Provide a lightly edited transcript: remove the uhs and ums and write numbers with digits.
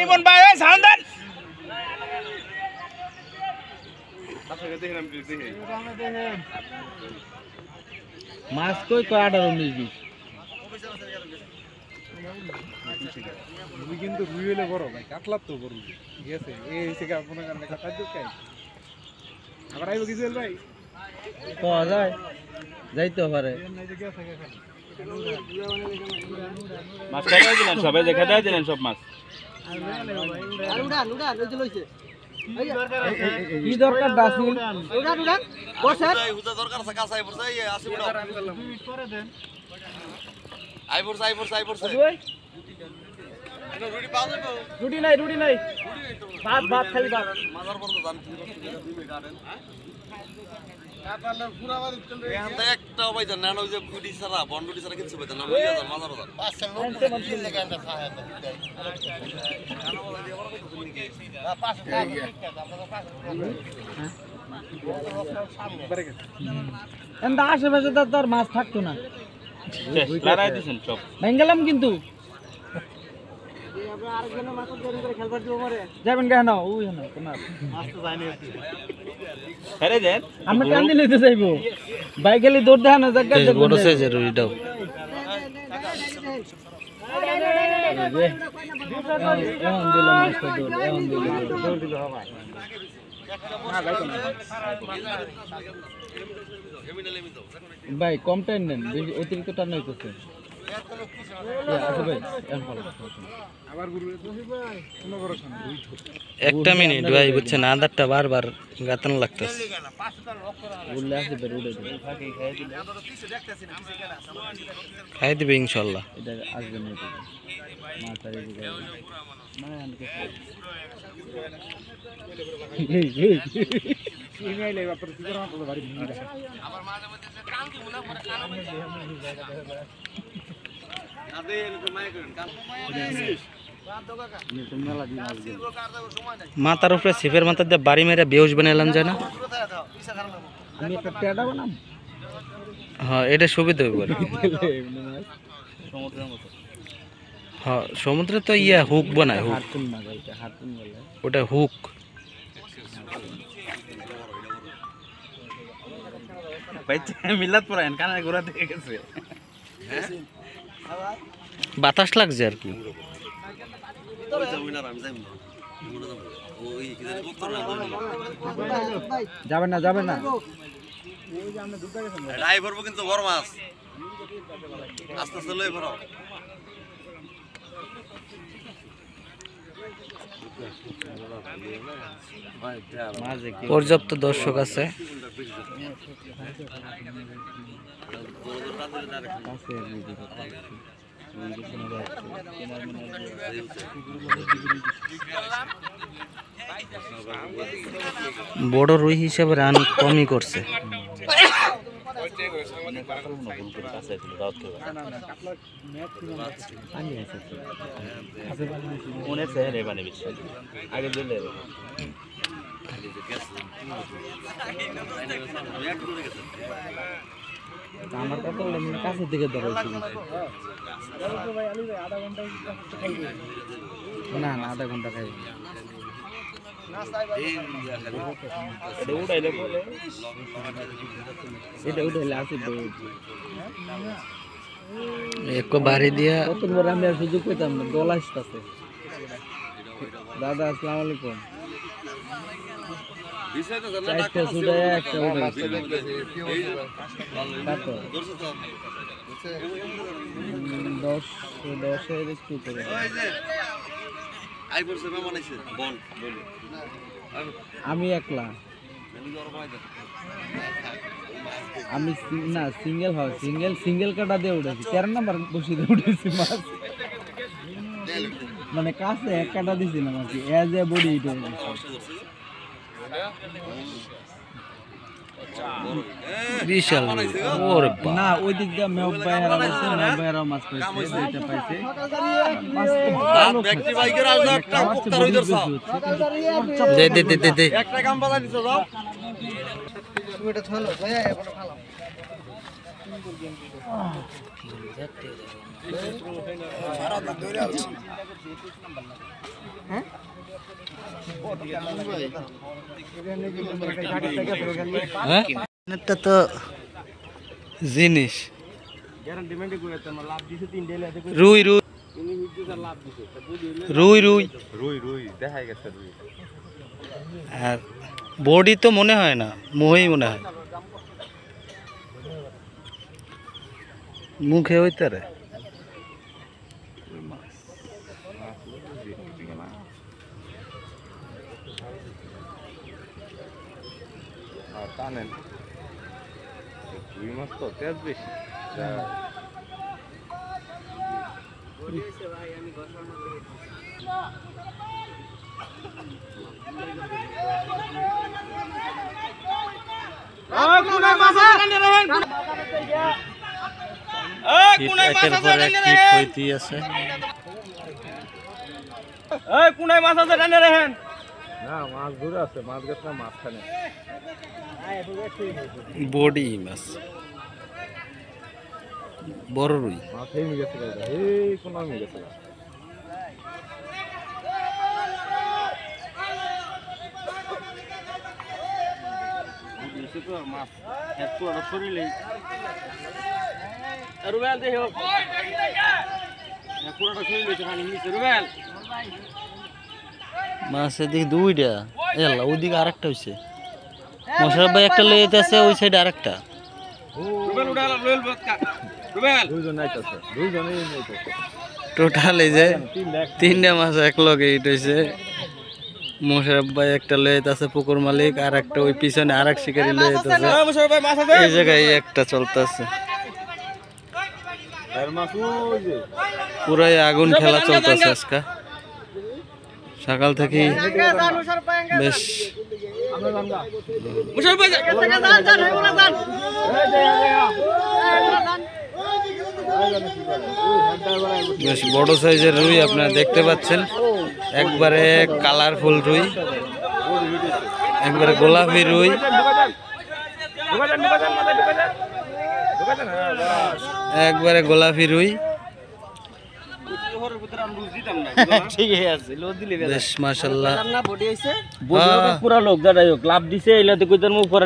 ইমন ভাই ওই সাউন্ড দেন মাছ কই কয় 18-19 রুই কিন্তু রুই হইলে বড় ভাই কাতলা তো বড় ঠিক আছে এই হইছে গা কোন কারণে কাটা দোকাই আবার আইবো কি জেল ভাই পাওয়া যায় যাইতে পারে মাছ খাইতে দিলেন সবাই দেখা দেয় দিলেন সব মাছ আর উড়ান উড়ান ওই যে লইছে কি দরকার দাসিল উড়ান উড়ান বসেন হুদা দরকার আছে কাঁচা আইবর যাই আসি বড় করে দেন আইবর রুটি পাওয়া যাবে রুটি নাই ভাত খালি ভাত মাজার পর তো জান কি গার্ডেন কাটালে পুরা বাড়ি চলে এখান একটা ভাই জান না ওই যে রুটি ছাড়া বন্ডুটি ছাড়া কিছু পাইতেন না লইয়া যান মাজার যান পাঁচটা লোক কি লাগান্ডা খায় না এন্ড আশেপাশে তো আর মাছ থাকতো না লড়াই দিছেন সব বেঙ্গলাম কিন্তু আমরা আরেকজন মাছ ধরে করে খেলবার দিব পরে যাবেন কেন ওই না তোমার মাছ তো যায়নি আরে দেন আমরা টান দিলে তো যাইবো বাইকেলি দৌড় দেন না জায়গা দেখো বড় সাইজের রুইটাও এখন দিলাম মাছটা দৌড় এখন দৌড় দিল ভাই ভাই কম টাইম নেন অতিরিক্ত টান হইতেছে একটা মিনিট ভাই বুঝছেন আদারটা বারবার গাতানো লাগতেছে খাই দিবে ইনশাল্লাহ মাথার উপরে সিফের মাথা দিয়ে বাড়ি মেরে বেউস বানালাম যায় না হ্যাঁ এটা সুবিধা হবে হ্যাঁ সমুদ্রে তো ইয়া হুক বানায় হুক ওটা হুক মিলাদ পড়ায়েন কানে ঘোরা দিয়ে গেছে বাতাস লাগছে আর কি যাবেন না ড্রাইভার কিন্তু বড় মাছ আস্তে আস্তে লই ভরো পর্যাপ্ত দর্শক আছে বড় রুই হিসেবে রান কমই করছে আমার কাছের দিকে ধরেছি না আধা ঘন্টা খাই এক বাড়ি দিয়া কতবার আমি আর সুযোগ পেতাম না দল আসতেছে দাদা আসসালামু আলাইকুম একটা সুদা একটা দশের একটু করে আমি একলা আমি না সিঙ্গেল হয় সিঙ্গেল কাটা দিয়ে উঠেছি 13 নাম্বার বসে দিয়ে উঠেছি মাছ মানে কাছে এক কাটা দিছিলাম আর কি এজ এ বডি বিশাল রুই। ওরে বাপ। না ওই দিক দিয়ে মেহব ভাইয়েরা পাইছে, মেহব ভাইয়েরাও মাছ পাইছে, দুইটা পাইছে। মাছ তো ভালো ব্যক্তি বাইকের আজ একটা আমার কুত্তার তো হইদর বেশি সাপ হচ্ছে, দে দে দে দে দে। একটা কাম বাজা নিছো যাও তুমি এটা ছলো ভাইয়া এখন ভালো হ্যাঁ এটা তো জিনিস রুই রুই রুই রুই রুই রুই দেখাই গেছে রুই আর বডি তো মনে হয় না, মোহই মনে হয় মুখে হইতে রে। টানেন রুই মাছ তো তেজ বেশি একের পর এক হিট হইতেই আছে। না মাছ ধরে আছে মাছ গেছে না মাঝখানে বডি মাছ বড় রুই। মাছ হেমে গেছে এই কোন হেমে গেছে মাছ এদিকে দুইটা, এলা ওইদিকে আরেকটা হইছে। মশারফ ভাই একটা লয়ে যেতেছে, ওই সাইডে আরেকটা। দুইজন আইতাছে দুইজনেই আইতাছে টোটাল এই যে তিনটা মাছ এক লগে হিট হইছে। মোশারফ ভাই একটা লয়ে যেতেছে, পুকুর মালিক, আর একটা ওই পিছনে আরেক শিকারি লয়ে যেতেছে। এই জায়গায় একটা চলতেছে, পুরাই আগুন খেলা চলতেছে আজকে সকাল থেকে। বেশ বেশ বড় সাইজের রুই আপনারা দেখতে পাচ্ছেন, একবারে কালারফুল রুই, একবারে গোলাপি রুই, একবারে গোলাপি রুই। বেশ মাশাআল্লাহ বডি হইছে হ্যাঁ। পুরা লোক দাঁড়াই হোক লাভ দিছে এলাতে কইতার মুখ পরে